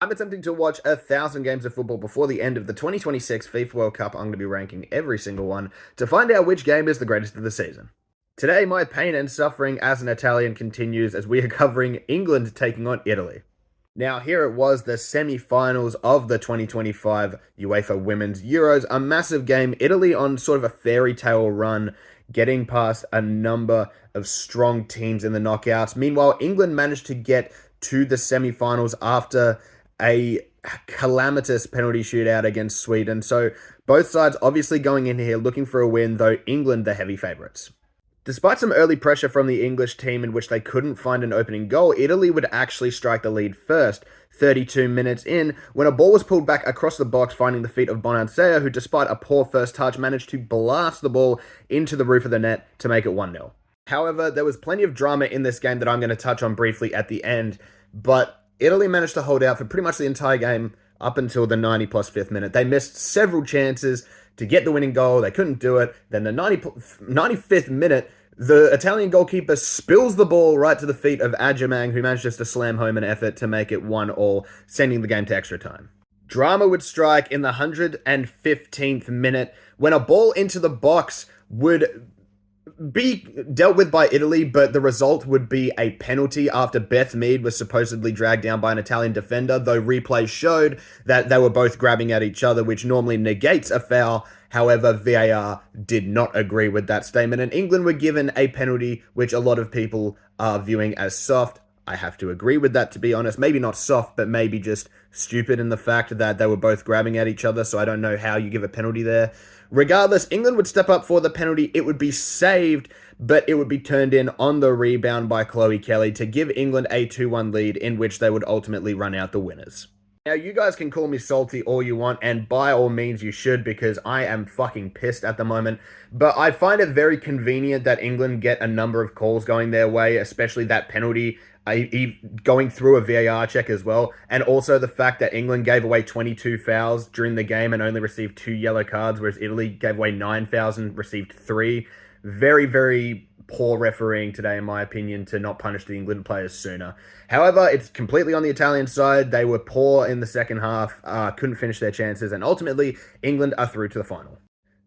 I'm attempting to watch 1,000 games of football before the end of the 2026 FIFA World Cup. I'm going to be ranking every single one to find out which game is the greatest of the season. Today, my pain and suffering as an Italian continues as we are covering England taking on Italy. Now, here it was, the semi-finals of the 2025 UEFA Women's Euros, a massive game. Italy on sort of a fairy tale run, getting past a number of strong teams in the knockouts. Meanwhile, England managed to get to the semi-finals after a calamitous penalty shootout against Sweden. So both sides obviously going in here looking for a win, though England the heavy favourites. Despite some early pressure from the English team in which they couldn't find an opening goal, Italy would actually strike the lead first, 32 minutes in, when a ball was pulled back across the box, finding the feet of Bonansea, who despite a poor first touch managed to blast the ball into the roof of the net to make it 1-0. However, there was plenty of drama in this game that I'm going to touch on briefly at the end, but Italy managed to hold out for pretty much the entire game up until the 90 plus 5th minute. They missed several chances to get the winning goal. They couldn't do it. Then the 95th minute, the Italian goalkeeper spills the ball right to the feet of Adjamang, who manages to slam home an effort to make it 1-1, sending the game to extra time. Drama would strike in the 115th minute when a ball into the box would be dealt with by Italy, but the result would be a penalty after Beth Mead was supposedly dragged down by an Italian defender, though replay showed that they were both grabbing at each other, which normally negates a foul. However, VAR did not agree with that statement, and England were given a penalty, which a lot of people are viewing as soft. I have to agree with that, to be honest. Maybe not soft, but maybe just stupid in the fact that they were both grabbing at each other, so I don't know how you give a penalty there. Regardless, England would step up for the penalty. It would be saved, but it would be turned in on the rebound by Chloe Kelly to give England a 2-1 lead, in which they would ultimately run out the winners. Now, you guys can call me salty all you want, and by all means you should, because I am fucking pissed at the moment. But I find it very convenient that England get a number of calls going their way, especially that penalty going through a VAR check as well. And also the fact that England gave away 22 fouls during the game and only received 2 yellow cards, whereas Italy gave away 9 fouls and received 3. Very, very poor refereeing today, in my opinion, to not punish the England players sooner. However, it's completely on the Italian side. They were poor in the second half, couldn't finish their chances, and ultimately, England are through to the final.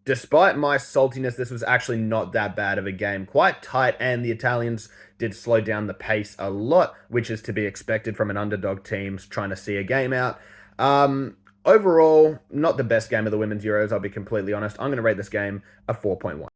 Despite my saltiness, this was actually not that bad of a game. Quite tight, and the Italians did slow down the pace a lot, which is to be expected from an underdog team trying to see a game out. Overall, not the best game of the Women's Euros, I'll be completely honest. I'm going to rate this game a 4.1.